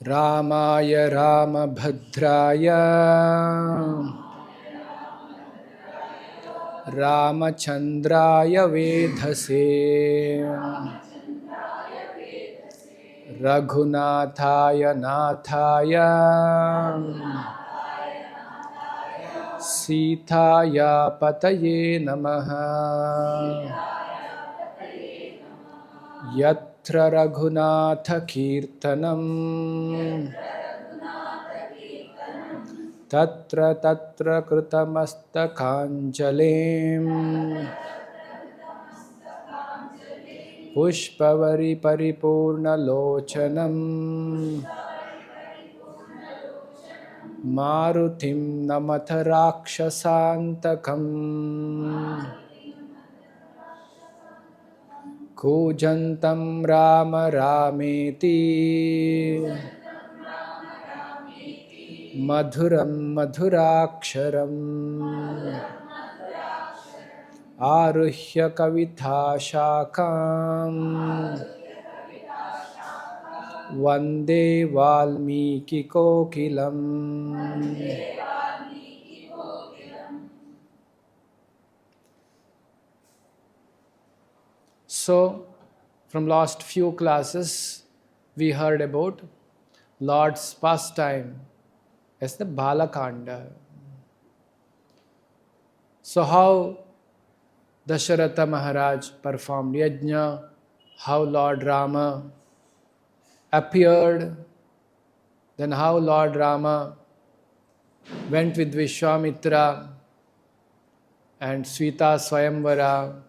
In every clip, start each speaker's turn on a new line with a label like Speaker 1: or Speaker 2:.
Speaker 1: Ramaya Ramabhadraya Ramachandraya Vedhase Raghunathaya Nathaya Sitaya Pataye Namaha Yatra Raghunatha Kirtanam Tatra Tatra Krutamastakhanjalim Pushpavari Paripurna Lochanam Marutim Namatha Rakshasantakam Kujantam Rama Rameti Madhuram Madhuraksharam Aruhya Kavitha Shakam Vande Valmiki Kokilam. So, from last few classes, we heard about Lord's pastime as the Balakanda. So, how Dasharatha Maharaj performed yajna, how Lord Rama appeared, then how Lord Rama went with Vishwamitra and Sita Swayamvara.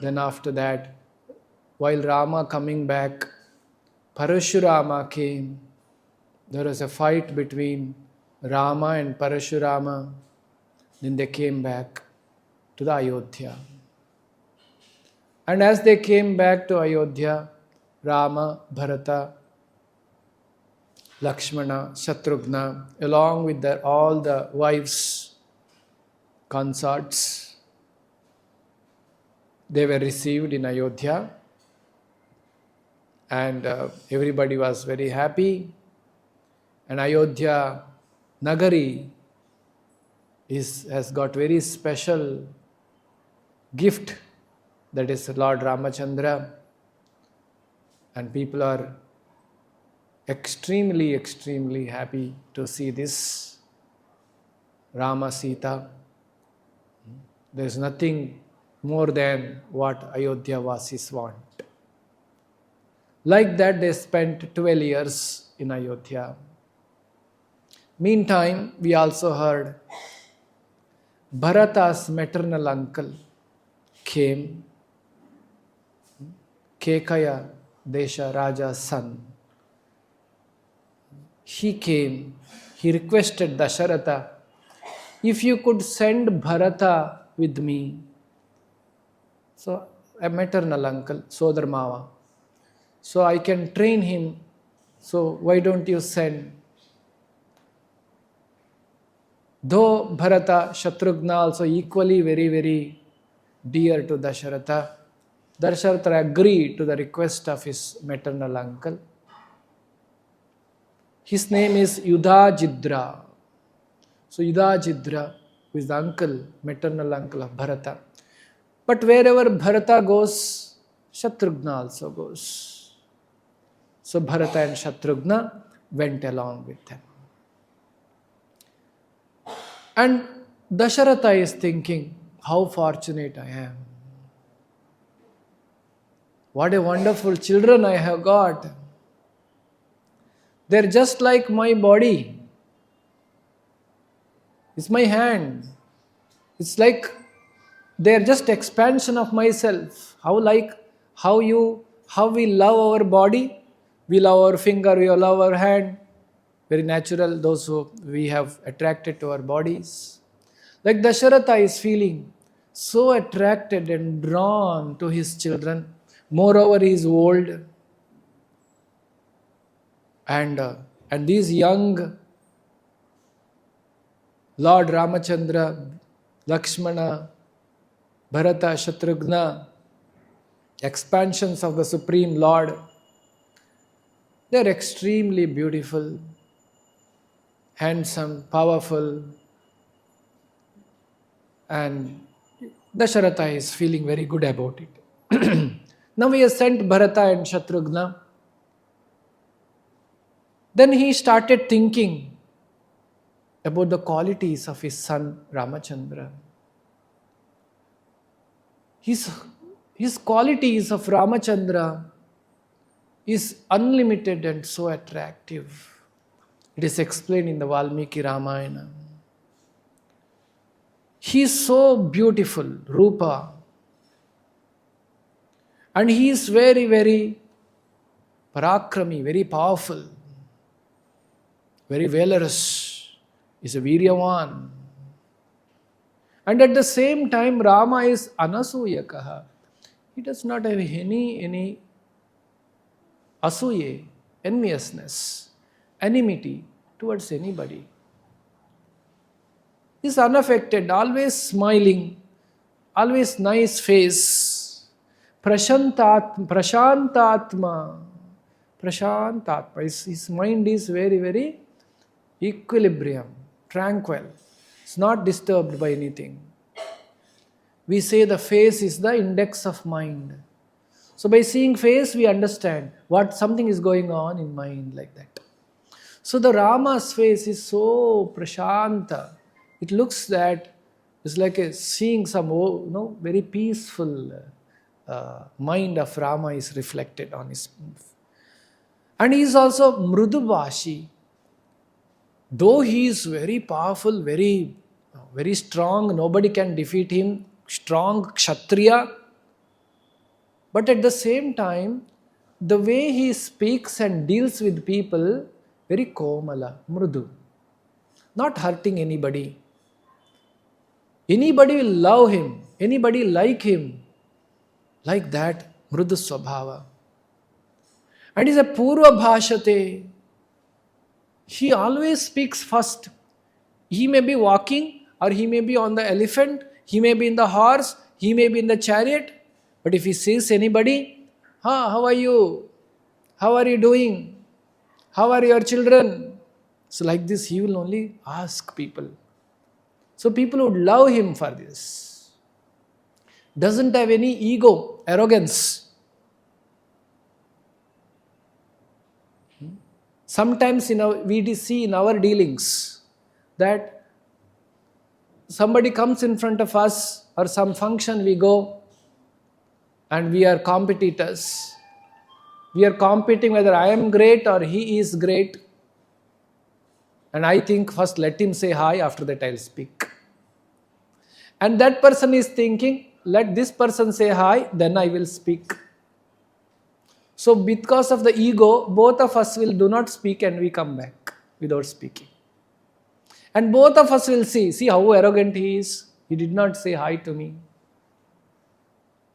Speaker 1: Then after that, while Rama coming back, Parashurama came. There was a fight between Rama and Parashurama. Then they came back to the Ayodhya. And as they came back to Ayodhya, Rama, Bharata, Lakshmana, Shatrughna, along with all the wives, consorts, they were received in Ayodhya. And everybody was very happy. And Ayodhya Nagari has got very special gift, that is Lord Ramachandra. And people are extremely, extremely happy to see this Rama Sita. There is nothing more than what Ayodhya Vasis want. Like that, they spent 12 years in Ayodhya. Meantime, we also heard Bharata's maternal uncle came, Kekaya, Desha Raja's son. He came, he requested Dasharatha, if you could send Bharata with me. So, a maternal uncle, Sodar Mava. So I can train him. So why don't you send? Though Bharata, Shatrughna also equally very, very dear to Dasharatha, Dasharatha agreed to the request of his maternal uncle. His name is Yudhajidra. So Yudhajidra, who is the uncle, maternal uncle of Bharata. But wherever Bharata goes, Shatrughna also goes. So Bharata and Shatrughna went along with them. And Dasharatha is thinking, how fortunate I am. What a wonderful children I have got. They're just like my body. It's my hand. It's like they're just expansion of myself. How we love our body, we love our finger, we love our hand. Very natural, those who we have attracted to our bodies. Like Dasharatha is feeling so attracted and drawn to his children. Moreover, he is old. And these young Lord Ramachandra, Lakshmana, Bharata, Shatrughna, expansions of the Supreme Lord, They are extremely beautiful, handsome, powerful, and Dasharatha is feeling very good about it. Now he has sent Bharata and Shatrughna. Then he started thinking about the qualities of his son Ramachandra. His, his qualities of Ramachandra is unlimited and so attractive. It is explained in the Valmiki Ramayana. He is so beautiful, Rupa. And he is very, very parakrami, very powerful, very valorous. He is a Viryavan. And at the same time, Rama is Anasuyakaha. He does not have any asuye, enviousness, enmity towards anybody. He is unaffected, always smiling, always nice face. Prashantatma. His mind is very, very equilibrium, tranquil. It's not disturbed by anything. We say the face is the index of mind. So by seeing face, we understand what something is going on in mind, like that. So the Rama's face is so prashanta. It looks that it's like seeing some very peaceful mind of Rama is reflected on his. And he is also mrudubashi. Though he is very powerful, very, very strong, nobody can defeat him, strong Kshatriya. But at the same time, the way he speaks and deals with people, very komala, mrudu, not hurting anybody. Anybody will love him, anybody like him, like that, mrudu swabhava. And he's a purva bhashate. He always speaks first. He may be walking, or he may be on the elephant, he may be in the horse, he may be in the chariot. But if he sees anybody, how are you? How are you doing? How are your children? So like this, he will only ask people. So people would love him for this. Doesn't have any ego, arrogance. Sometimes we see in our dealings that somebody comes in front of us, or some function we go, and we are competitors. We are competing whether I am great or he is great. And I think first let him say hi, after that I'll speak. And that person is thinking, let this person say hi, then I will speak. So because of the ego, both of us will do not speak and we come back without speaking. And both of us will see how arrogant he is. He did not say hi to me.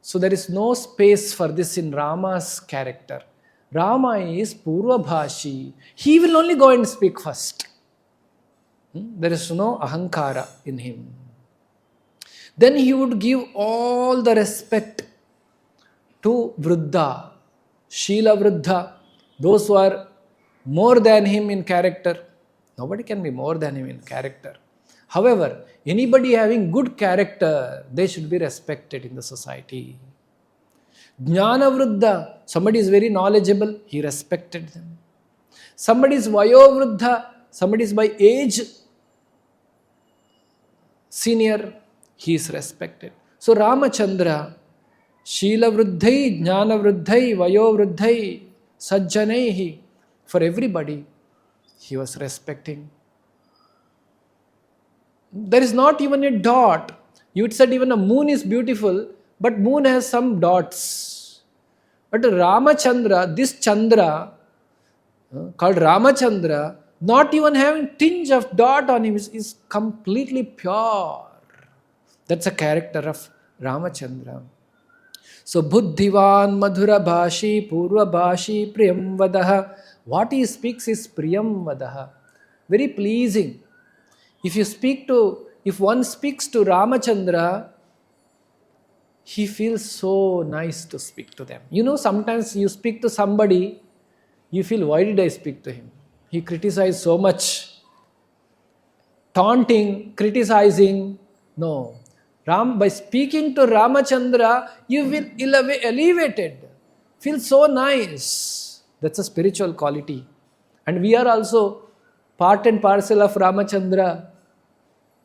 Speaker 1: So there is no space for this in Rama's character. Rama is Purvabhashi. He will only go and speak first. There is no ahankara in him. Then he would give all the respect to Vriddha, Shila Vriddha, those who are more than him in character. Nobody can be more than him in character. However, anybody having good character, they should be respected in the society. Jnana Vriddha, somebody is very knowledgeable, he respected them. Somebody is Vayo Vriddha, somebody is by age senior, he is respected. So Ramachandra, Shila Vriddhai, Jnana Vriddhai, Vayo Vriddhai, Sajjanaihi, for everybody, he was respecting. There is not even a dot. You said even a moon is beautiful, but moon has some dots. But Ramachandra, this Chandra, called Ramachandra, not even having tinge of dot on him, is completely pure. That's a character of Ramachandra. So Buddhivan, Madhura Bhashi, Purva Bhashi, Priyam Vadaha. What he speaks is Priyam Vadaha. Very pleasing. If one speaks to Ramachandra, he feels so nice to speak to them. Sometimes you speak to somebody, You feel, why did I speak to him? He criticized so much. Taunting, criticizing. No. By speaking to Ramachandra, you will elevated. Feel so nice. That's a spiritual quality. And we are also part and parcel of Ramachandra.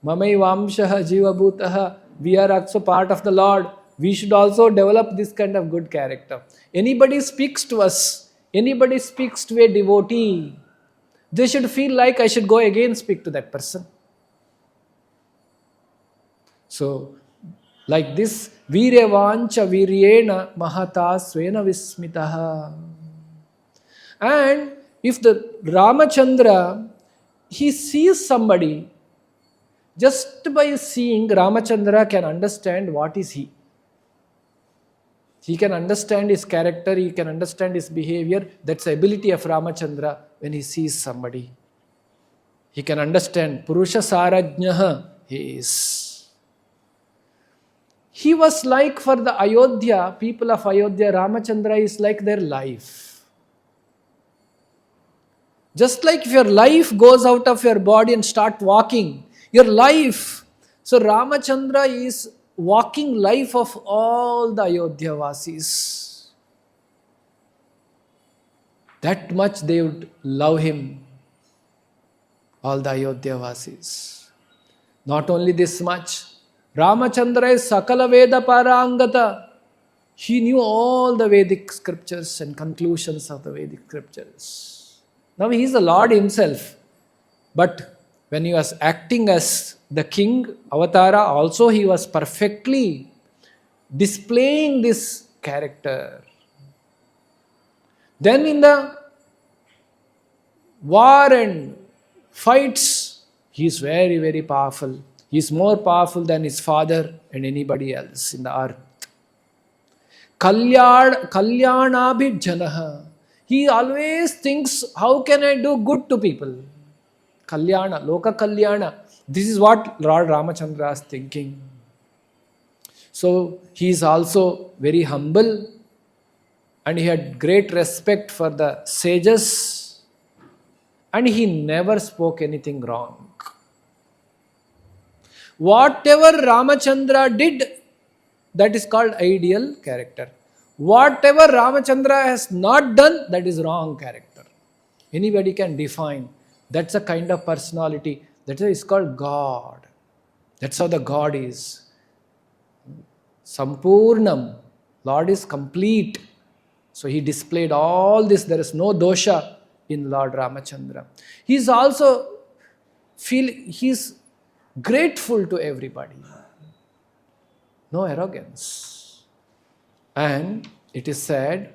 Speaker 1: Mamai Vamshaha Jiva Bhutaha. We are also part of the Lord. We should also develop this kind of good character. Anybody speaks to us, anybody speaks to a devotee, they should feel like I should go again speak to that person. So, like this, Viryavancha Viryena Mahata Svena Vismitaha. And if the Ramachandra, he sees somebody, just by seeing, Ramachandra can understand what is he. He can understand his character, he can understand his behavior. That's the ability of Ramachandra when he sees somebody. He can understand. Purusha Sarajnaha he is. He was like for the Ayodhya, people of Ayodhya, Ramachandra is like their life. Just like if your life goes out of your body and start walking, your life. So Ramachandra is walking life of all the Ayodhya Vasis. That much they would love him, all the Ayodhya Vasis. Not only this much, Ramachandra is Sakala Veda Parangata. He knew all the Vedic scriptures and conclusions of the Vedic scriptures. Now he is the Lord himself. But when he was acting as the king, Avatara, also he was perfectly displaying this character. Then in the war and fights, he is very, very powerful. He is more powerful than his father and anybody else in the earth. Kalyanabhijanaha. He always thinks, how can I do good to people? Kalyana, Loka Kalyana. This is what Lord Ramachandra is thinking. So he is also very humble and he had great respect for the sages and he never spoke anything wrong. Whatever Ramachandra did, that is called ideal character. Whatever Ramachandra has not done, that is wrong character. Anybody can define. That's a kind of personality. That is called God. That's how the God is. Sampurnam. Lord is complete. So he displayed all this. There is no dosha in Lord Ramachandra. He is also he's grateful to everybody. No arrogance. And it is said,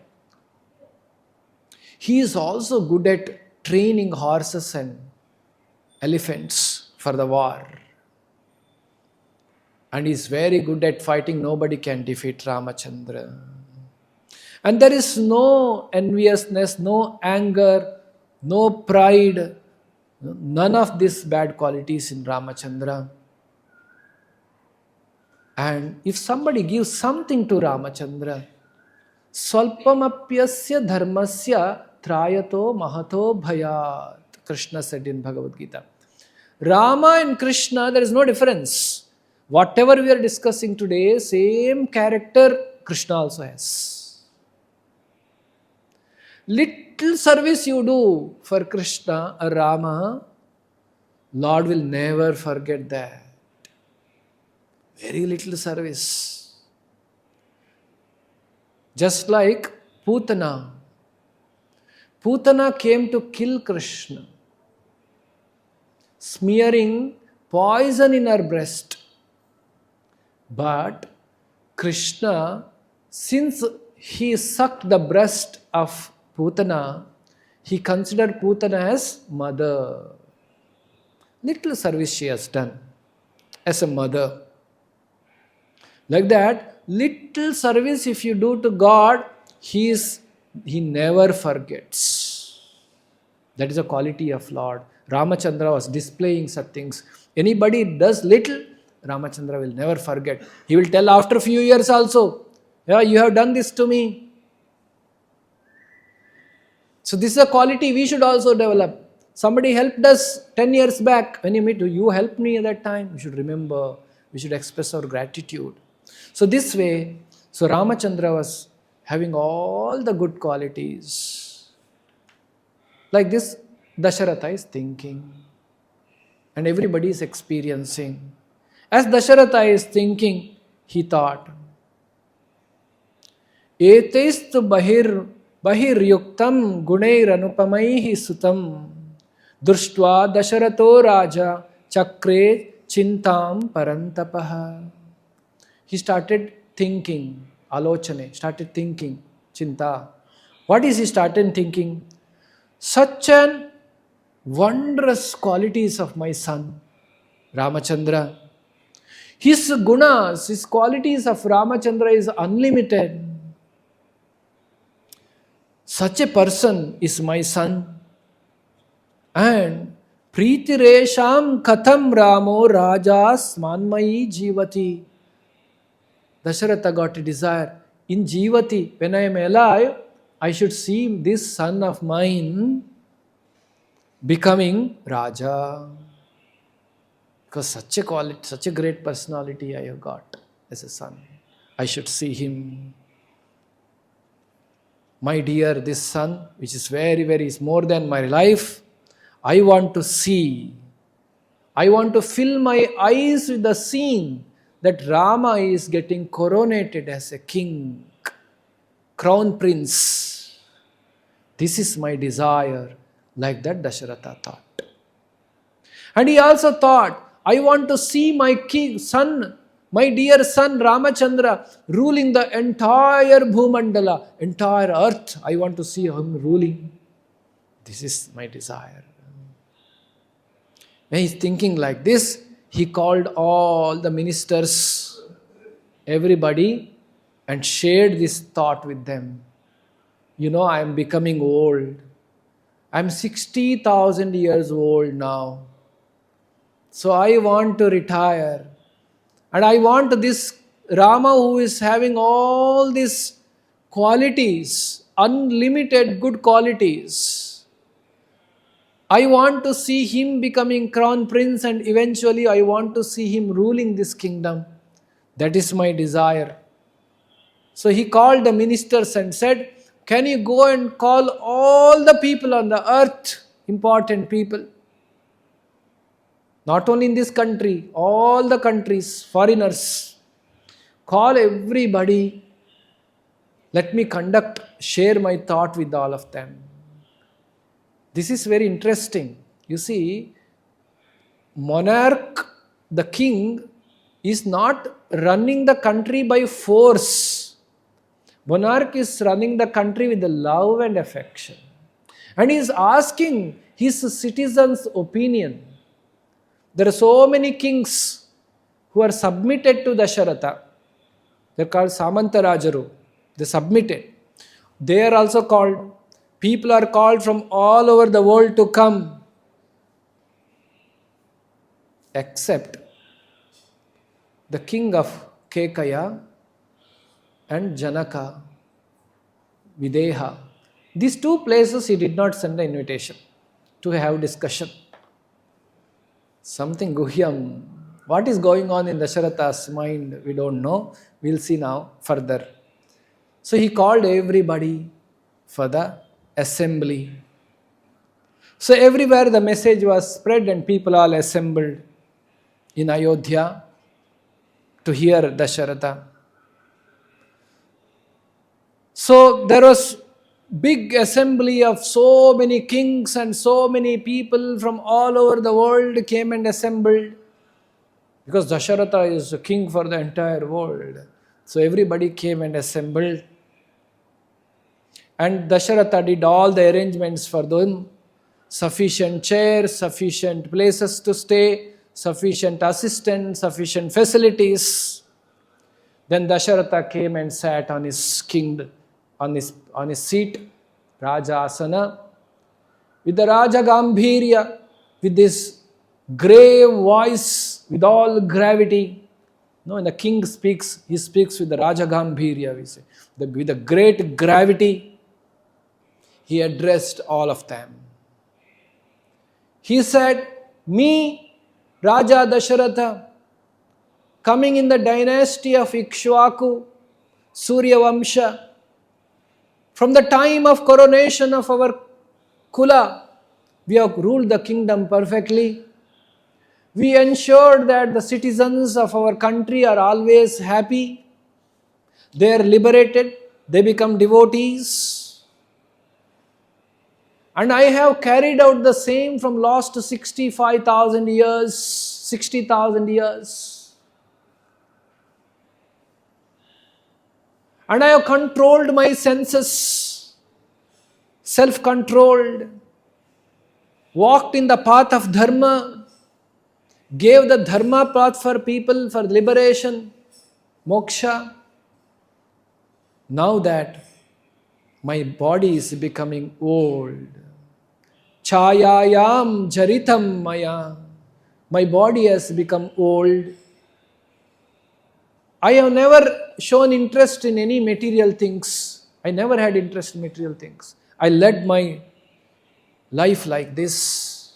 Speaker 1: he is also good at training horses and elephants for the war. And he is very good at fighting. Nobody can defeat Ramachandra. And there is no enviousness, no anger, no pride, none of these bad qualities in Ramachandra. And if somebody gives something to Ramachandra, Swalpamapyasya dharmasya trayato mahato bhayat, Krishna said in Bhagavad Gita. Rama and Krishna, there is no difference. Whatever we are discussing today, same character Krishna also has. Little service you do for Krishna or Rama, Lord will never forget that. Very little service. Just like Putana. Putana came to kill Krishna, smearing poison in her breast. But Krishna, since he sucked the breast of Putana, he considered Putana as mother. Little service she has done as a mother. Like that, little service if you do to God, He never forgets. That is a quality of Lord. Ramachandra was displaying such things. Anybody does little, Ramachandra will never forget. He will tell after a few years also, yeah, you have done this to me. So this is a quality we should also develop. Somebody helped us 10 years back. When you meet, you helped me at that time. We should remember. We should express our gratitude. So this way, so Ramachandra was having all the good qualities. Like this, Dasharatha is thinking. And everybody is experiencing. As Dasharatha is thinking, he thought, Etaistu bahiryuktam gunairanupamaihi sutam drishtva Dasharato raja chakre chintam parantapaha. He started thinking, alochane, started thinking, chinta. What is he started thinking? Such an wondrous qualities of my son, Ramachandra. His gunas, his qualities of Ramachandra is unlimited. Such a person is my son. And Pritiresham Katham Ramo Rajas Manmayi Jivati. Dasharatha got a desire. In Jivati, when I am alive, I should see this son of mine becoming Raja. Because such a quality, such a great personality I have got as a son. I should see him. My dear, this son, which is is more than my life, I want to see. I want to fill my eyes with the scene that Rama is getting coronated as a king, crown prince. This is my desire, like that Dasharatha thought. And he also thought, I want to see my son, my dear son Ramachandra ruling the entire Bhumandala, entire earth. I want to see him ruling. This is my desire. When he's thinking like this, he called all the ministers, everybody, and shared this thought with them. You know, I am becoming old. I am 60,000 years old now. So I want to retire. And I want this Rama who is having all these qualities, unlimited good qualities. I want to see him becoming crown prince and eventually I want to see him ruling this kingdom. That is my desire. So he called the ministers and said, can you go and call all the people on the earth, important people? Not only in this country, all the countries, foreigners. Call everybody. Let me share my thought with all of them. This is very interesting. You see, monarch, the king, is not running the country by force. Monarch is running the country with the love and affection. And he is asking his citizens' opinion. There are so many kings who are submitted to Dasharatha. They are called Samantarajaru. They submitted. They are also called, people are called from all over the world to come. Except the king of Kekaya and Janaka, Videha. These two places he did not send the invitation to have discussion. Something guhyam. What is going on in Dasharatha's mind, we don't know. We'll see now further. So he called everybody for the assembly. So everywhere the message was spread and people all assembled in Ayodhya to hear Dasharatha. So there was big assembly of so many kings and so many people from all over the world came and assembled. Because Dasharatha is a king for the entire world. So everybody came and assembled. And Dasharatha did all the arrangements for them. Sufficient chairs, sufficient places to stay, sufficient assistants, sufficient facilities. Then Dasharatha came and sat on his kingdom, on his seat, Raja Asana, with the Raja Gambhirya, with this grave voice, with all gravity. No, when the king speaks, he speaks with the Raja Gambhirya, we say, with the great gravity. he addressed all of them. He said, me, Raja Dasharatha, coming in the dynasty of Ikshwaku, Surya Vamsha, from the time of coronation of our Kula, we have ruled the kingdom perfectly. We ensured that the citizens of our country are always happy. They are liberated. They become devotees. And I have carried out the same from last 65,000 years, 60,000 years. And I have controlled my senses, self-controlled, walked in the path of dharma, gave the dharma path for people for liberation, moksha. Now that my body is becoming old, chayayam jaritam maya, my body has become old. I have never shown interest in any material things. I never had interest in material things. I led my life like this.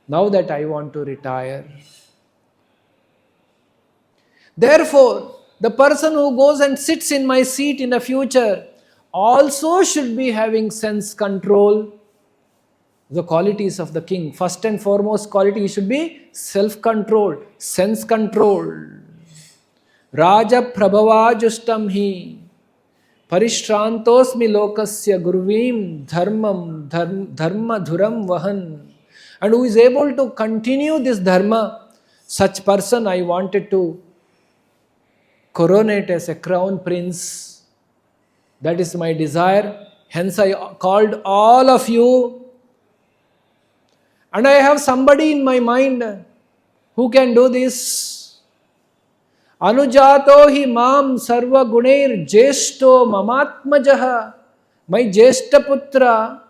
Speaker 1: Now that I want to retire. Therefore, the person who goes and sits in my seat in the future also should be having sense control. The qualities of the king. First and foremost quality should be self-control, sense control. Raja prabhavajustam hi parishrantosmi lokasya gurvim dharma dhuram vahan. And who is able to continue this dharma, such person I wanted to coronate as a crown prince. That is my desire. Hence I called all of you. And I have somebody in my mind who can do this. Anujato hi mam sarva gunair jeshto mamatmajaha. My jeshta putra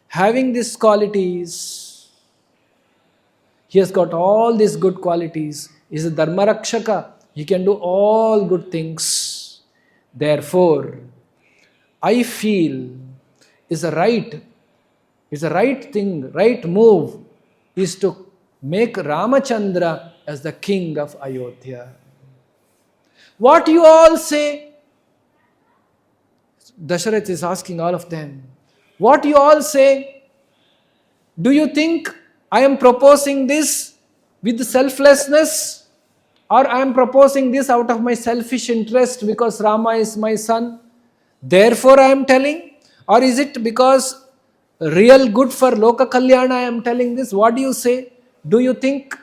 Speaker 1: having these qualities. He has got all these good qualities. He is a dharma rakshaka. He can do all good things. Therefore, I feel is a right thing, right move is to make Ramachandra as the king of Ayodhya. What you all say? Dasharath is asking all of them. What you all say? Do you think I am proposing this with selflessness? Or I am proposing this out of my selfish interest because Rama is my son? Therefore I am telling? Or is it because real good for Loka Kalyana I am telling this? What do you say? Do you think?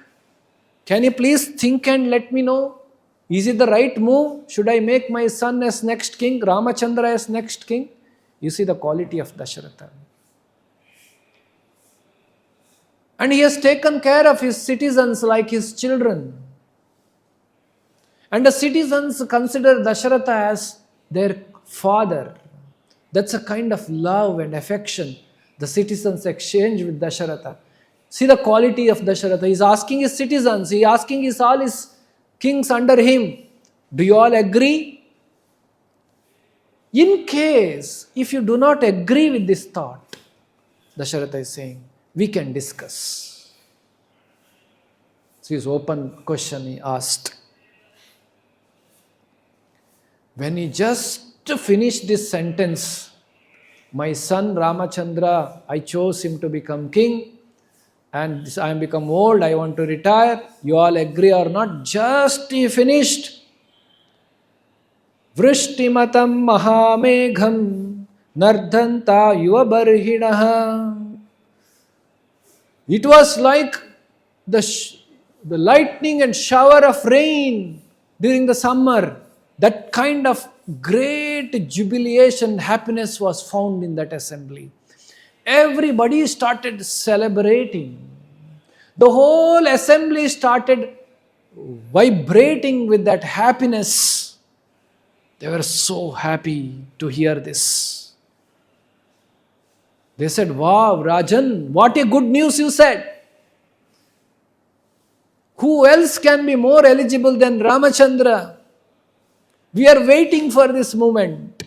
Speaker 1: Can you please think and let me know? Is it the right move? Should I make my son as next king, Ramachandra as next king? You see the quality of Dasharatha. And he has taken care of his citizens like his children. And the citizens consider Dasharatha as their father. That's a kind of love and affection the citizens exchange with Dasharatha. See the quality of Dasharatha. He is asking his citizens, he is asking all his kings under him, do you all agree? In case, if you do not agree with this thought, Dasharatha is saying, we can discuss. So his open question he asked. When he just finished this sentence, my son Ramachandra, I chose him to become king. And I am become old, I want to retire. You all agree or not? Just he finished. Vrishtimatam mahamegham nardhanta yuvabarhinaha. It was like the lightning and shower of rain during the summer. That kind of great jubilation, happiness was found in that assembly. Everybody started celebrating. The whole assembly started vibrating with that happiness. They were so happy to hear this. They said, wow, Rajan, what a good news you said. Who else can be more eligible than Ramachandra? We are waiting for this moment.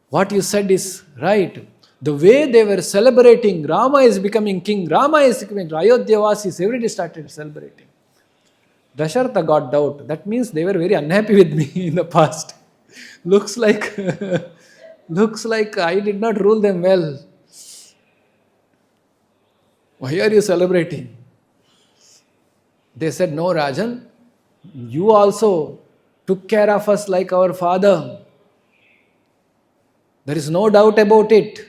Speaker 1: What you said is right. The way they were celebrating, Rama is becoming king, Rama is becoming, Ayodhya Vasis, everybody started celebrating. Dasharatha got doubt. That means they were very unhappy with me in the past. Looks like looks like I did not rule them well. Why are you celebrating? They said, no, Rajan, you also took care of us like our father. There is no doubt about it.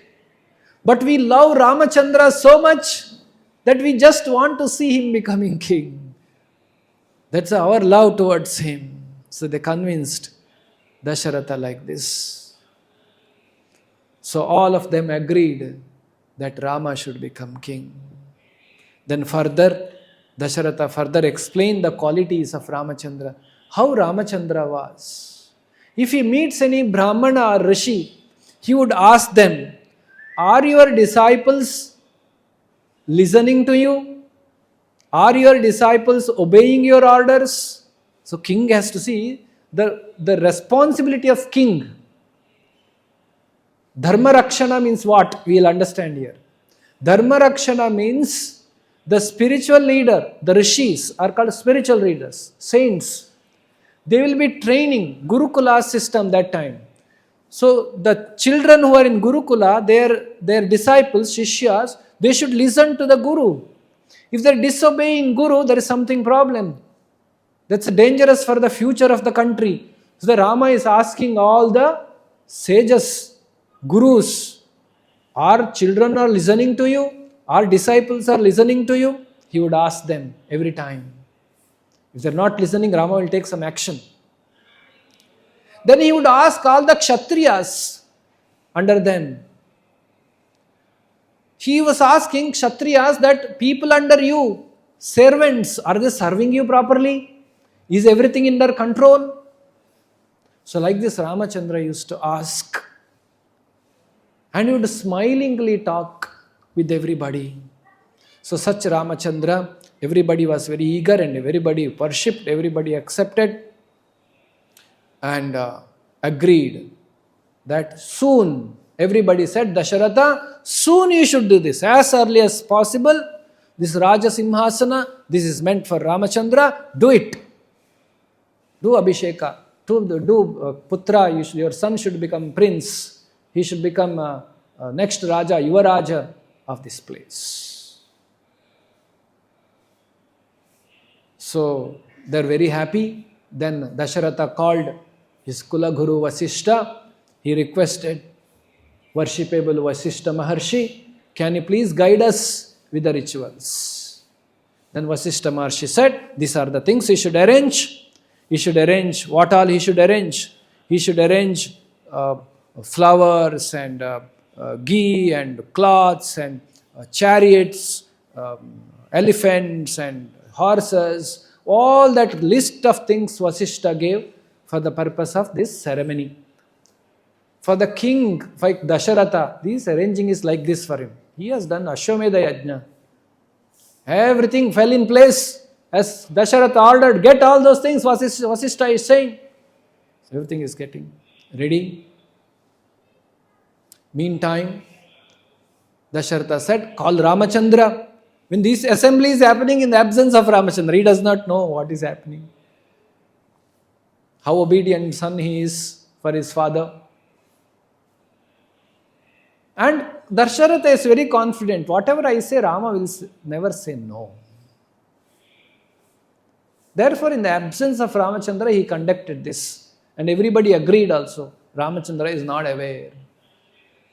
Speaker 1: But we love Ramachandra so much that we just want to see him becoming king. That's our love towards him. So they convinced Dasharatha like this. So all of them agreed that Rama should become king. Then further, Dasharatha further explained the qualities of Ramachandra. How Ramachandra was. If he meets any Brahmana or Rishi, he would ask them, are your disciples listening to you? Are your disciples obeying your orders? So king has to see the responsibility of king. Dharma Rakshana means what? We will understand here. Dharma Rakshana means the spiritual leader, the rishis are called spiritual leaders, saints. They will be training, Gurukula system that time. So the children who are in Gurukula, their disciples, Shishyas, they should listen to the Guru. If they are disobeying Guru, there is something problem. That's dangerous for the future of the country. So the Rama is asking all the sages, Gurus, our children are listening to you? Our disciples are listening to you? He would ask them every time. If they are not listening, Rama will take some action. Then he would ask all the Kshatriyas under them. He was asking Kshatriyas that people under you, servants, are they serving you properly? Is everything in their control? So like this Ramachandra used to ask. And he would smilingly talk with everybody. So such Ramachandra, everybody was very eager and everybody worshipped, everybody accepted and agreed that soon, everybody said, Dasharatha, soon you should do this, as early as possible. This Raja Simhasana, this is meant for Ramachandra, do it. Do Abhisheka, do Putra, your son should become prince. He should become next Raja, your Raja of this place. So they're very happy. Then Dasharatha called his Kula Guru Vasishta. He requested, worshipable Vasishta Maharshi, can you please guide us with the rituals? Then Vasishta Maharshi said, these are the things he should arrange. He should arrange, what all he should arrange? He should arrange flowers and ghee and cloths and chariots, elephants and horses, all that list of things Vasishta gave for the purpose of this ceremony. For the king, like Dasharatha, this arranging is like this for him. He has done Ashwamedha Yajna. Everything fell in place as Dasharatha ordered. Get all those things, Vasishta is saying. So everything is getting ready. Meantime, Dasharatha said, call Ramachandra. When this assembly is happening in the absence of Ramachandra, he does not know what is happening. How obedient son he is for his father. And Dasharatha is very confident. Whatever I say, Rama will never say no. Therefore, in the absence of Ramachandra, he conducted this. And everybody agreed also. Ramachandra is not aware.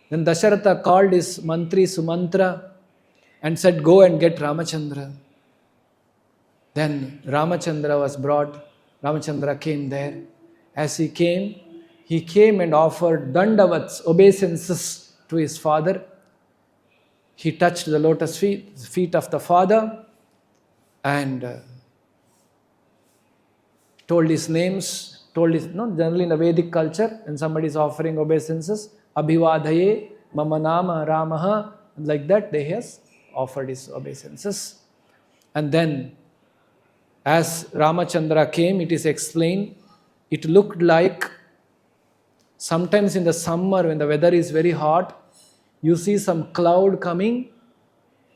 Speaker 1: Then Dasharatha called his mantri Sumantra and said, go and get Ramachandra. Then Ramachandra was brought. Ramachandra came there. As he came and offered dandavats, obeisances to his father. He touched the lotus feet of the father and told his names, generally in the Vedic culture, when somebody is offering obeisances, Abhivadaye, Mama Nama, Ramaha, like that, they has offered his obeisances. And then, as Ramachandra came, it is explained, it looked like Sometimes in the summer when the weather is very hot, you see some cloud coming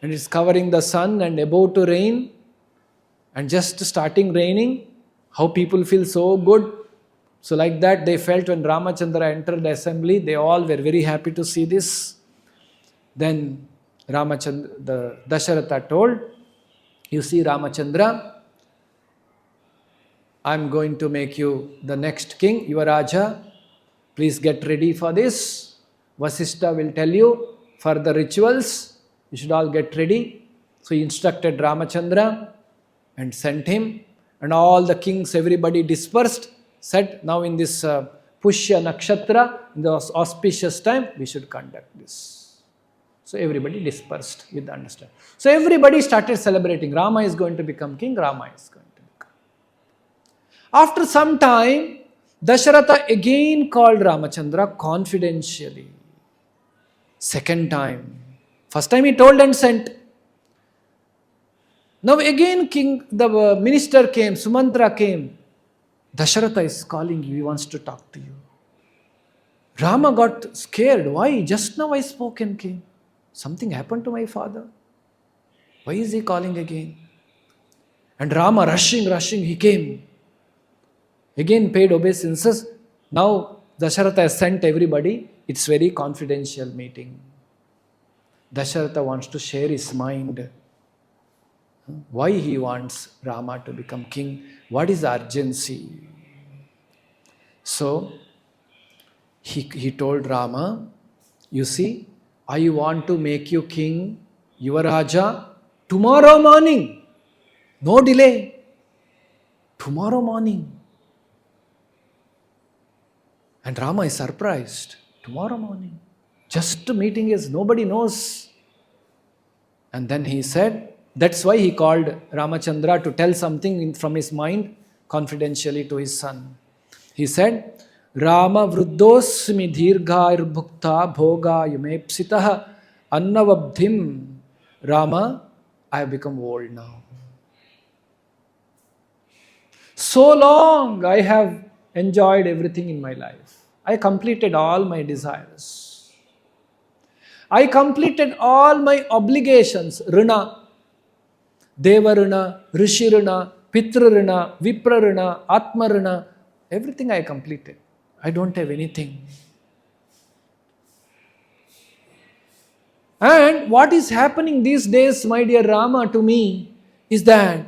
Speaker 1: and it's covering the sun and about to rain and just starting raining. How people feel so good. So like that they felt when Ramachandra entered the assembly. They all were very happy to see this. Then the Dasharatha told, you see Ramachandra, I'm going to make you the next king, Yuvaraja. Please get ready for this. Vasishtha will tell you for the rituals. You should all get ready. So he instructed Ramachandra and sent him. And all the kings, everybody dispersed. Said, now in this Pushya Nakshatra, in the auspicious time, we should conduct this. So everybody dispersed with the understanding. So everybody started celebrating. Rama is going to become king. Rama is going to become. After some time, Dasharatha again called Ramachandra confidentially. Second time. First time he told and sent. Now again the minister came, Sumantra came. Dasharatha is calling you, he wants to talk to you. Rama got scared. Why? Just now I spoke and came. Something happened to my father. Why is he calling again? And Rama rushing, he came. Again paid obeisances. Now Dasharatha has sent everybody. It's very confidential meeting. Dasharatha wants to share his mind. Why he wants Rama to become king? What is the urgency? So he told Rama, you see, I want to make you king, Yuvaraja, tomorrow morning. No delay. Tomorrow morning. And Rama is surprised. Tomorrow morning. Just meeting is, nobody knows. And then he said, that's why he called Ramachandra to tell something from his mind confidentially to his son. He said, Rama vruddosmi dhirghair bhukta bhoga yumepsitaha annavabdhim. Rama, I have become old now. So long I have enjoyed everything in my life. I completed all my desires. I completed all my obligations. Rina, Deva Rina, Rishi Rina, Pitra Rina, Vipra Rina, Atma Rina. Everything I completed. I don't have anything. And what is happening these days, my dear Rama, to me is that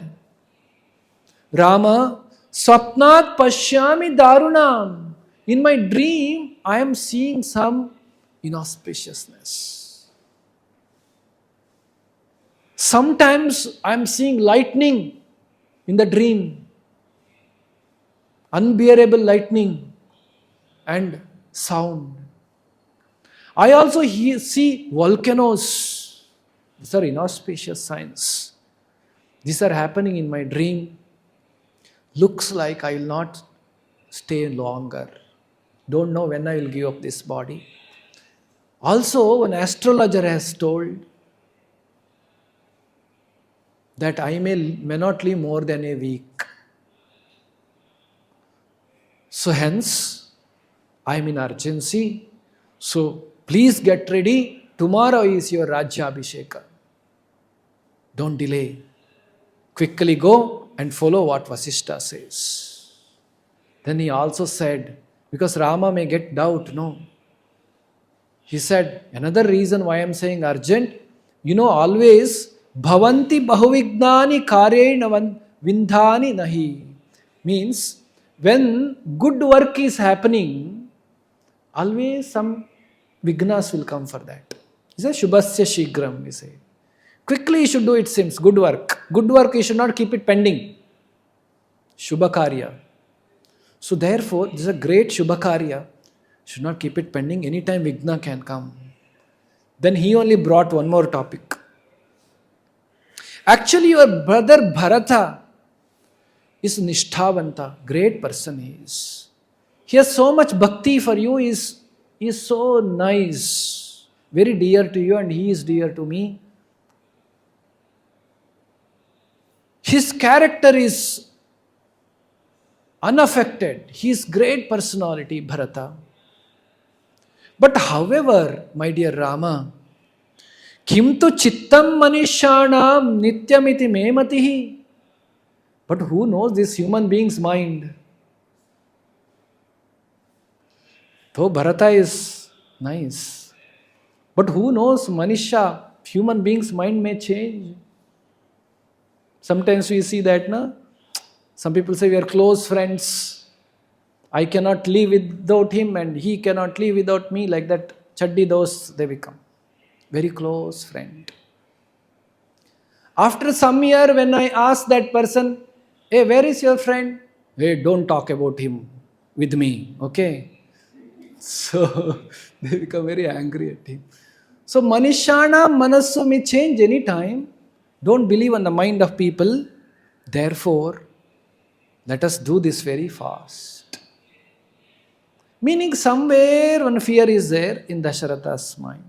Speaker 1: Rama, Swapnat Pashyami Darunam. In my dream, I am seeing some inauspiciousness. Sometimes I am seeing lightning in the dream. Unbearable lightning and sound. I also see volcanoes. These are inauspicious signs. These are happening in my dream. Looks like I will not stay longer. Don't know when I will give up this body. Also, an astrologer has told that I may not live more than a week. So hence, I am in urgency. So please get ready. Tomorrow is your Rajya Abhisheka. Don't delay. Quickly go and follow what Vasishtha says. Then he also said, because Rama may get doubt, no. He said, another reason why I am saying urgent, always, bhavanti bahuvignani karyena vindhani nahi. Means, when good work is happening, always some vignas will come for that. It's a shubhasya shigram, we say. Quickly you should do, it seems, good work. Good work, you should not keep it pending. Shubhakarya. So therefore, this is a great Shubhakarya. Should not keep it pending. Anytime Vigna can come. Then he only brought one more topic. Actually, your brother Bharata is Nishthavanta. Great person he is. He has so much bhakti for you. He is so nice. Very dear to you and he is dear to me. His character is unaffected. His great personality, Bharata. But however, my dear Rama, kim tu chittam manishanam nityamiti me matihi. But who knows this human being's mind? Though Bharata is nice, but who knows, Manisha, human being's mind may change. Sometimes we see that, no? Some people say we are close friends. I cannot live without him and he cannot live without me. Like that, chaddi dos they become. Very close friend. After some year, when I ask that person, hey, where is your friend? Hey, don't talk about him with me, okay? So they become very angry at him. So Manishana Manassu may change any time. Don't believe on the mind of people. Therefore, let us do this very fast. Meaning somewhere one fear is there in Dasharatha's mind.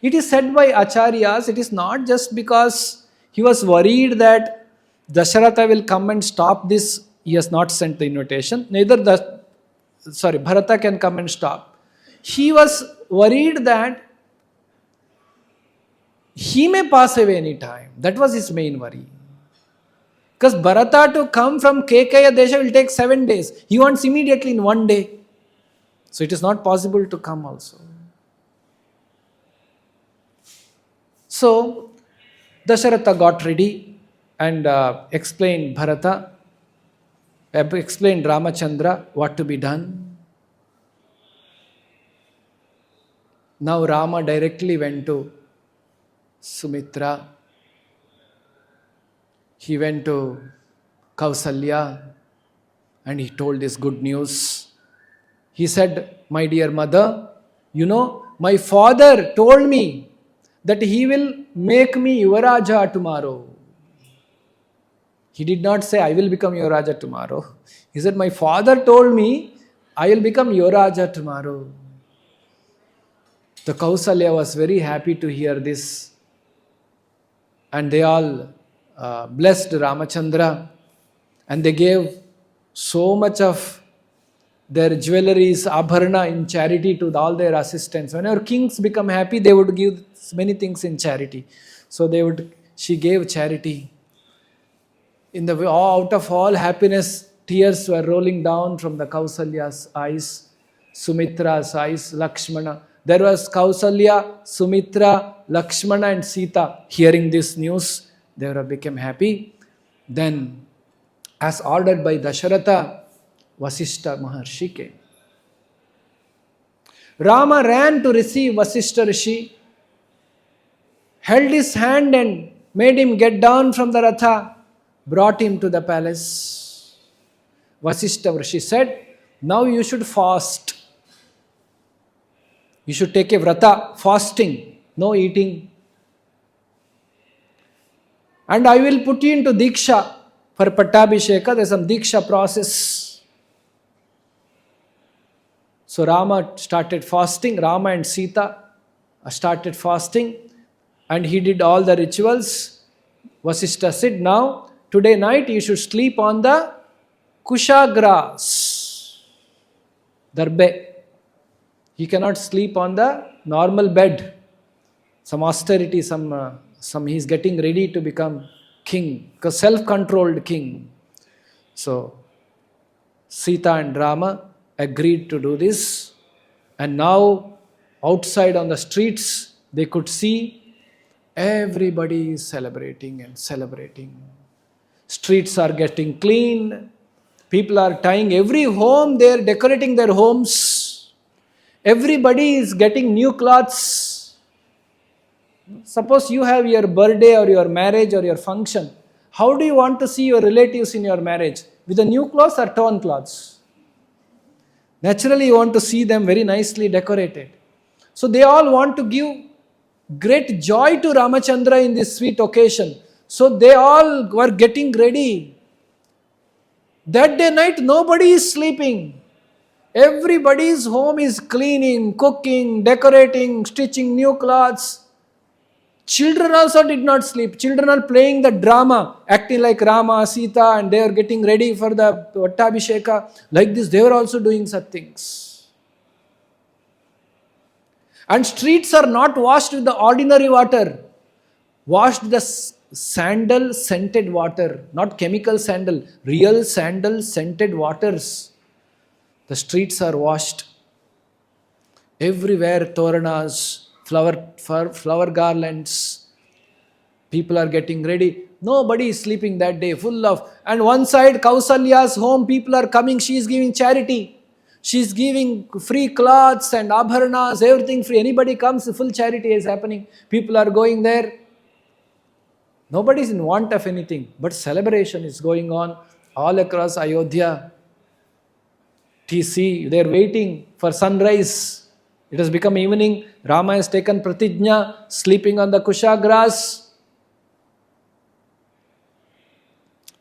Speaker 1: It is said by Acharyas, it is not just because he was worried that Dasharatha will come and stop this. He has not sent the invitation. Neither Bharata can come and stop. He was worried that he may pass away any time. That was his main worry. Because Bharata to come from Kekaya Desha will take 7 days. He wants immediately in 1 day. So it is not possible to come also. So Dasharatha got ready and explained Ramachandra what to be done. Now Rama directly went to Sumitra. He went to Kausalya and he told this good news. He said, my dear mother, my father told me that he will make me Yuvaraja tomorrow. He did not say, I will become Yuvaraja tomorrow. He said, my father told me, I will become Yuvaraja tomorrow. The Kausalya was very happy to hear this. And they all blessed Ramachandra. And they gave so much of their jewelries, abharana in charity to all their assistants. Whenever kings become happy, they would give many things in charity. So she gave charity. Out of all happiness, tears were rolling down from the Kausalya's eyes, Sumitra's eyes, Lakshmana. There was Kausalya, Sumitra, Lakshmana and Sita. Hearing this news, they became happy. Then, as ordered by Dasharatha, Vasishtha Maharshi came. Rama ran to receive Vasishtha Rishi, held his hand and made him get down from the Ratha, brought him to the palace. Vasishtha Rishi said, now you should fast. You should take a vrata, fasting, no eating. And I will put you into Diksha for Pattabhisheka. There is some Diksha process. So Rama started fasting. Rama and Sita started fasting. And he did all the rituals. Vasishtha said, now, today night you should sleep on the Kusha grass. Darbe. He cannot sleep on the normal bed. Some austerity, he is getting ready to become king, because self-controlled king. So Sita and Rama agreed to do this. And now outside on the streets, they could see everybody is celebrating and celebrating. Streets are getting clean. People are tying every home, they are decorating their homes. Everybody is getting new clothes. Suppose you have your birthday or your marriage or your function. How do you want to see your relatives in your marriage? With the new clothes or torn clothes? Naturally, you want to see them very nicely decorated. So they all want to give great joy to Ramachandra in this sweet occasion. So they all were getting ready. That day night, nobody is sleeping. Everybody's home is cleaning, cooking, decorating, stitching new clothes. Children also did not sleep. Children are playing the drama, acting like Rama, Sita, and they are getting ready for the Pattabhisheka. Like this, they were also doing such things. And streets are not washed with the ordinary water, washed with the sandal scented water, not chemical sandal, real sandal scented waters. The streets are washed. Everywhere toranas, flower garlands. People are getting ready. Nobody is sleeping that day, full of. And one side, Kausalya's home, people are coming. She is giving charity. She is giving free clothes and abharanas, everything free. Anybody comes, full charity is happening. People are going there. Nobody is in want of anything, but celebration is going on all across Ayodhya. TC, they are waiting for sunrise. It has become evening. Rama has taken pratijna, sleeping on the kusha grass.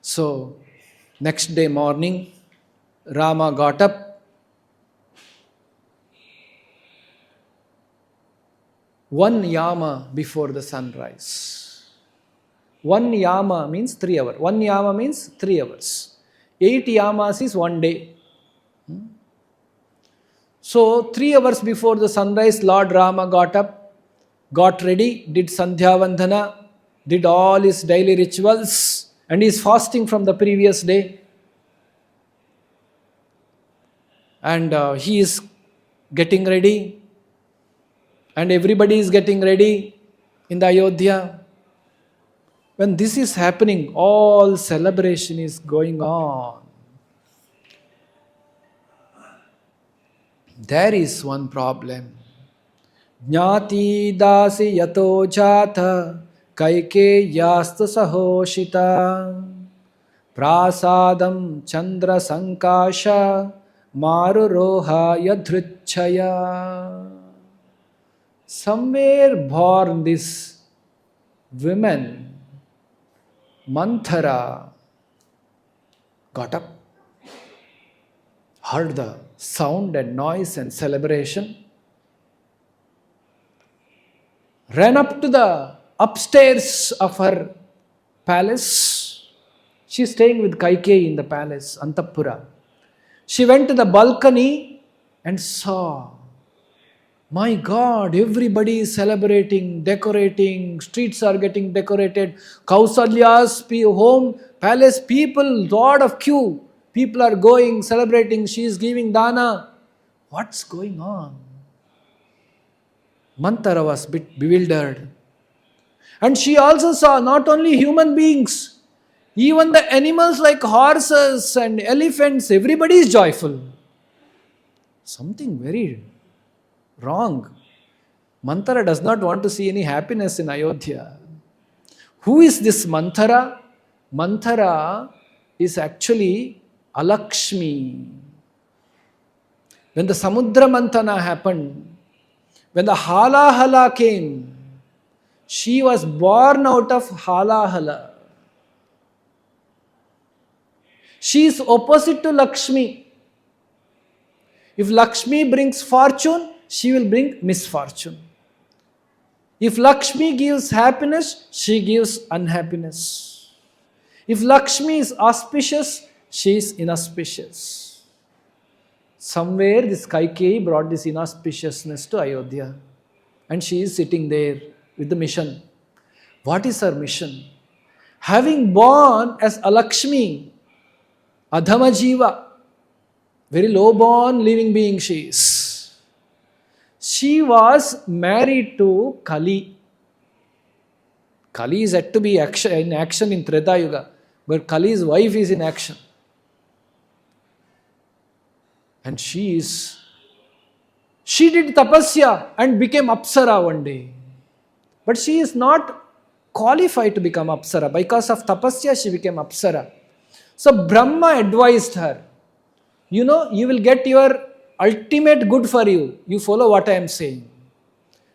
Speaker 1: So, next day morning, Rama got up. One yama before the sunrise. One yama means 3 hours. 1 yama means 3 hours. 8 yamas is 1 day. So 3 hours before the sunrise, Lord Rama got up, got ready, did Sandhya Vandana, did all his daily rituals, and he is fasting from the previous day. And he is getting ready, and everybody is getting ready in the Ayodhya. When this is happening, all celebration is going on. There is one problem. Jnati dasi yato jata kaike yastu sahoshita prasadam chandra sankasha maruroha yadhricchaya. Somewhere born this women, Manthara, got up, heard the sound and noise and celebration, ran up to the upstairs of her palace. She is staying with Kaikeyi in the palace, Antapura. She went to the balcony and saw, my God, everybody is celebrating, decorating, streets are getting decorated. Kausalya's home, palace, people, lot of queue. People are going, celebrating, she is giving dana. What's going on? Manthara was a bit bewildered. And she also saw not only human beings, even the animals like horses and elephants, everybody is joyful. Something very wrong. Manthara does not want to see any happiness in Ayodhya. Who is this Manthara? Manthara is actually Alakshmi. When the Samudra Manthana happened, when the Halahala came, she was born out of Halahala. She is opposite to Lakshmi. If Lakshmi brings fortune, she will bring misfortune. If Lakshmi gives happiness, she gives unhappiness. If Lakshmi is auspicious, she is inauspicious. Somewhere this Kaikeyi brought this inauspiciousness to Ayodhya. And she is sitting there with the mission. What is her mission? Having born as Alakshmi, Adhama Jiva, very low born living being she is. She was married to Kali. Kali is yet to be in action in Treta Yuga, but Kali's wife is in action. And she did tapasya and became Apsara one day. But she is not qualified to become Apsara. Because of tapasya, she became Apsara. So Brahma advised her, you will get your ultimate good for you. You follow what I am saying.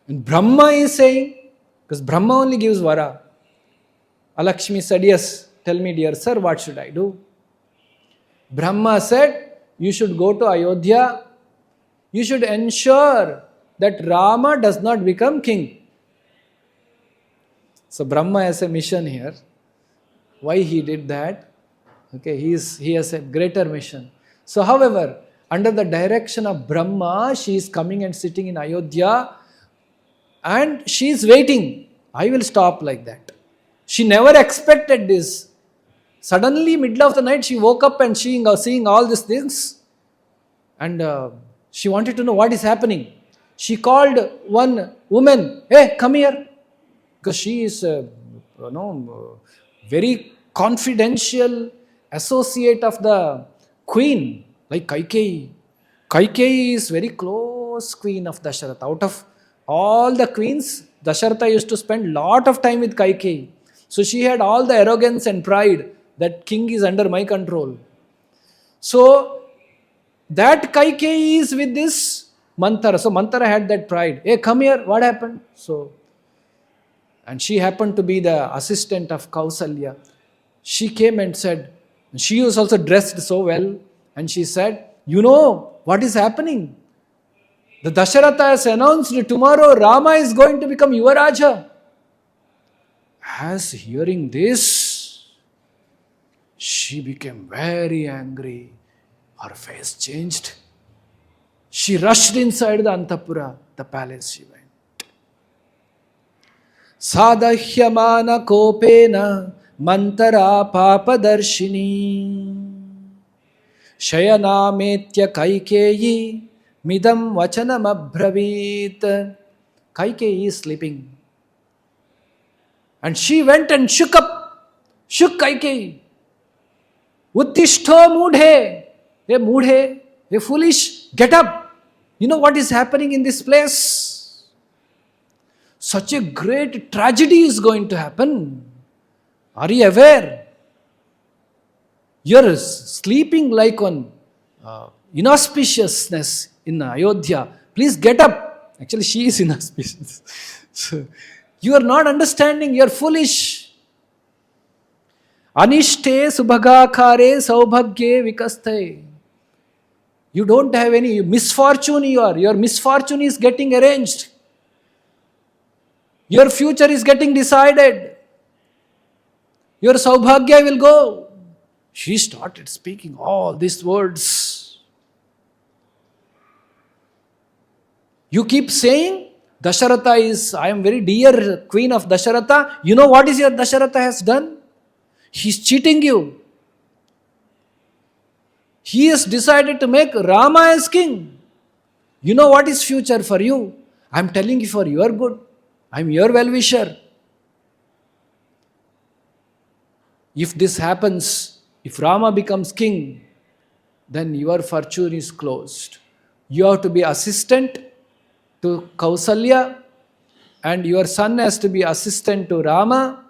Speaker 1: And Brahma is saying, because Brahma only gives vara. Alakshmi said, yes, tell me dear sir, what should I do? Brahma said, you should go to Ayodhya. You should ensure that Rama does not become king. So Brahma has a mission here. Why he did that? Okay, he has a greater mission. So however, under the direction of Brahma, she is coming and sitting in Ayodhya. and she is waiting. I will stop like that. She never expected this. Suddenly, middle of the night, she woke up and seeing all these things, and she wanted to know what is happening. She called one woman, "Hey, come here," because she is, very confidential associate of the queen, like Kaikeyi. Kaikeyi is very close queen of Dasharatha. Out of all the queens, Dasharatha used to spend lot of time with Kaikeyi. So she had all the arrogance and pride that king is under my control. So that Kaikeyi is with this Manthara. So Manthara had that pride. Hey, come here, what happened? And she happened to be the assistant of Kausalya. She came and said, she was also dressed so well, and she said, you know what is happening? The Dasharatha has announced tomorrow Rama is going to become Yuvaraja. As hearing this, she became very angry. Her face changed. She rushed inside the Antapura, the palace she went. Sadahyamana kopena mantara papadarshini Shayanametya Kaikeyi midam vachanam abhravit. Kaikeyi is sleeping. And she went and shook Kaikeyi. Uttishto mudhe. Hey mudhe, hey foolish, get up. You know what is happening in this place? Such a great tragedy is going to happen. Are you aware? You're sleeping like on inauspiciousness in Ayodhya. Please get up. Actually, she is inauspicious. So, you are not understanding. You are foolish. Anishte subhagakare saubhagye vikasthe. You don't have any misfortune. Your misfortune is getting arranged. Your future is getting decided. Your saubhagya will go. She started speaking all these words. You keep saying, Dasharatha is, I am very dear queen of Dasharatha. You know what is your Dasharatha has done? He's cheating you. He has decided to make Rama as king. You know what is future for you? I am telling you for your good. I am your well-wisher. If this happens, if Rama becomes king, then your fortune is closed. You have to be assistant to Kausalya, and your son has to be assistant to Rama,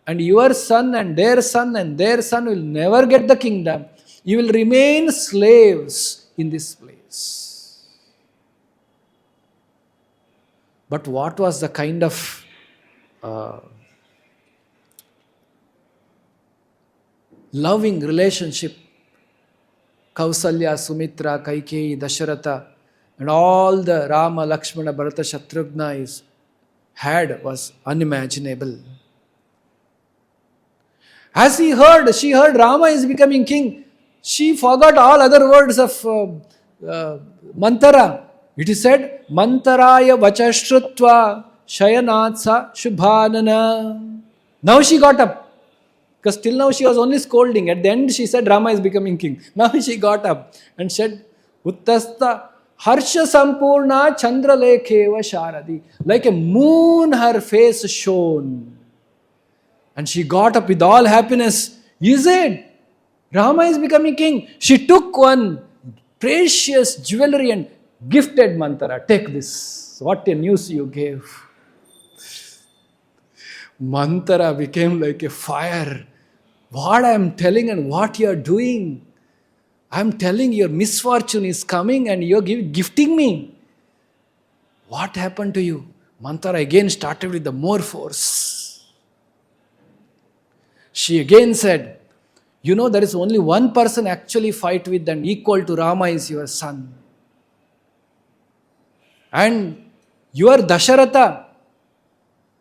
Speaker 1: and your son and their son will never get the kingdom. You will remain slaves in this place. But what was the kind of loving relationship Kausalya, Sumitra, Kaikeyi, Dasharatha, and all the Rama, Lakshmana, Bharata, Shatrughna had was unimaginable. As she heard Rama is becoming king. She forgot all other words of Manthara. It is said, Mantaraya vachashrutva shayanatsa shubhanana. Now she got up. Because till now she was only scolding. At the end she said Rama is becoming king. Now she got up and said, Uttasta harsha sampurna chandralekheva sharadi. Like a moon her face shone. And she got up with all happiness. Is it? Rama is becoming king. She took one precious jewelry and gifted Manthara. Take this. What a news you gave. Manthara became like a fire. What I am telling and what you are doing. I am telling your misfortune is coming and you are gifting me. What happened to you? Manthara again started with the more force. She again said, you know there is only one person actually fight with and equal to Rama is your son. And your Dasharatha,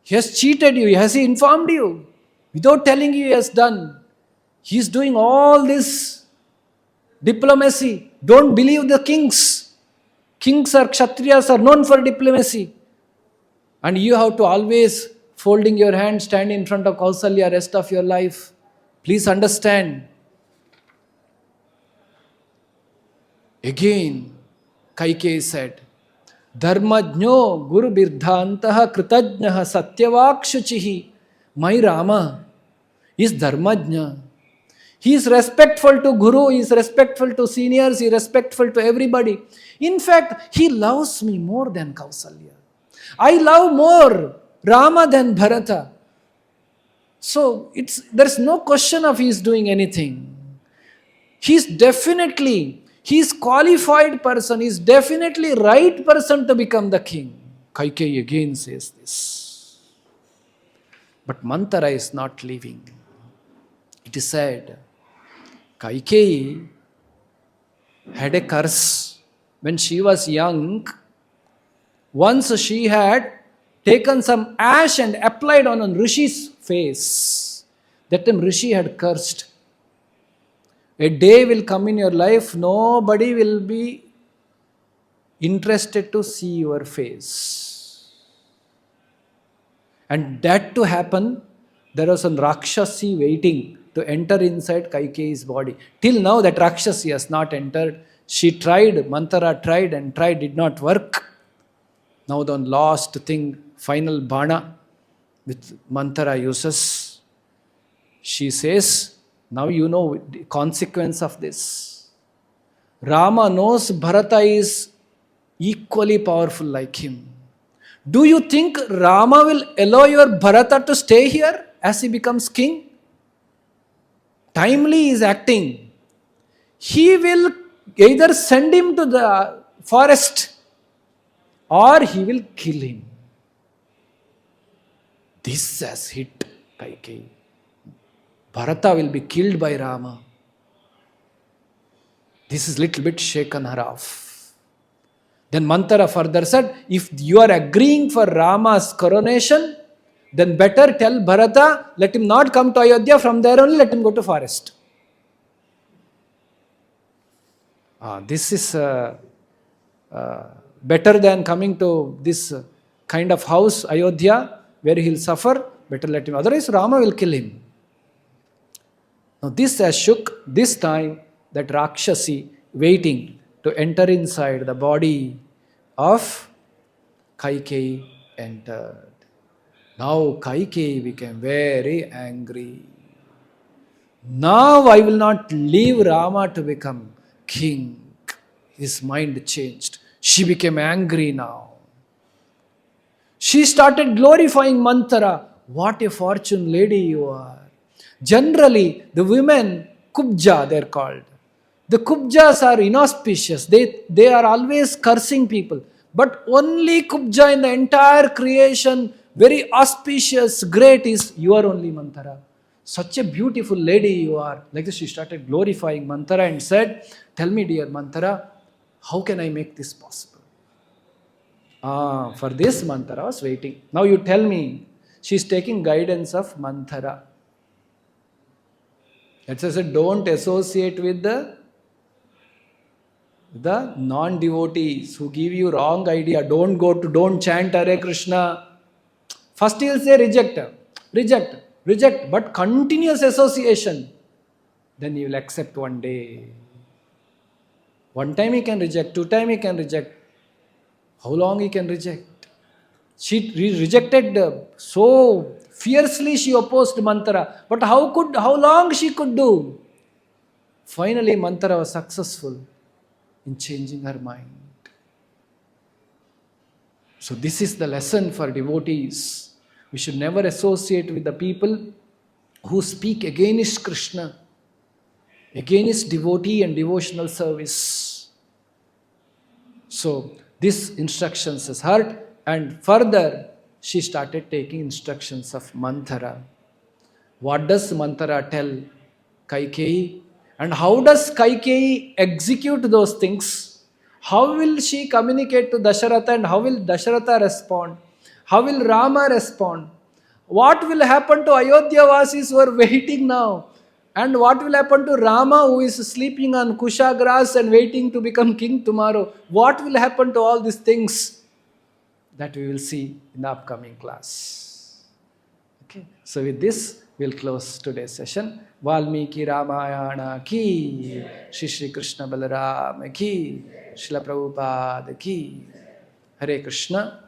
Speaker 1: he has cheated you. Has he informed you? Without telling you he has done. He is doing all this diplomacy. Don't believe the kings. Kings or Kshatriyas are known for diplomacy. And you have to always folding your hands, stand in front of Kausalya rest of your life. Please understand. Again, Kaikeyi said, Dharmajno Guru Birdhantaha Kritajnaha Satyavakshuchihi. My Rama is Dharmajna. He is respectful to Guru, he is respectful to seniors, he is respectful to everybody. In fact, he loves me more than Kausalya. I love more Rama than Bharata. So there's no question of he is doing anything. He's qualified person, he's definitely right person to become the king. Kaikeyi again says this. But Manthara is not leaving. It is said, Kaikeyi had a curse. When she was young, once she had taken some ash and applied on Rishi's face. That time Rishi had cursed. A day will come in your life, nobody will be interested to see your face. And that to happen, there was a Rakshasi waiting to enter inside Kaikeyi's body. Till now that Rakshasi has not entered. She tried, Manthara tried and tried, did not work. Now the last thing, final bana, which Manthara uses. She says, now you know the consequence of this. Rama knows Bharata is equally powerful like him. Do you think Rama will allow your Bharata to stay here as he becomes king? Timely he is acting. He will either send him to the forest or he will kill him. This has hit Kaikeyi. Bharata will be killed by Rama. This is little bit shaken her off. Then Manthara further said, if you are agreeing for Rama's coronation, then better tell Bharata, let him not come to Ayodhya, from there only let him go to forest. This is better than coming to this kind of house, Ayodhya, where he will suffer, better let him, otherwise Rama will kill him. Now this has shook this time that Rakshasi waiting to enter inside the body of Kaikeyi entered. Now Kaikeyi became very angry. Now I will not leave Rama to become king. His mind changed. She became angry now. She started glorifying Manthara. What a fortune lady you are. Generally, the women, Kubja they are called. The Kubjas are inauspicious. They are always cursing people. But only Kubja in the entire creation, very auspicious, great is you are only Manthara. Such a beautiful lady you are. Like this, she started glorifying Manthara and said, tell me dear Manthara, how can I make this possible? For this Manthara was waiting. Now you tell me. She is taking guidance of Manthara. That's why I said, don't associate with the non-devotees who give you wrong idea. Don't chant Hare Krishna. First he will say reject, but continuous association. Then you will accept one day. One time he can reject, 2 times he can reject. How long he can reject? She rejected so fiercely, she opposed Manthara. But how long she could do? Finally Manthara was successful in changing her mind. So this is the lesson for devotees. We should never associate with the people who speak against Krishna, against devotee and devotional service. So this instructions is heard, and further she started taking instructions of Manthara. What does Manthara tell Kaikeyi? And how does Kaikeyi execute those things? How will she communicate to Dasharath, and how will Dasharatha respond? How will Rama respond? What will happen to Ayodhya Vasis who are waiting now? And what will happen to Rama who is sleeping on Kusha grass and waiting to become king tomorrow? What will happen to all these things? that we will see in the upcoming class. Okay, so with this, we'll close today's session. Valmiki Ramayana ki, Shri Krishna Balaram ki, Srila Prabhupada ki. Hare Krishna.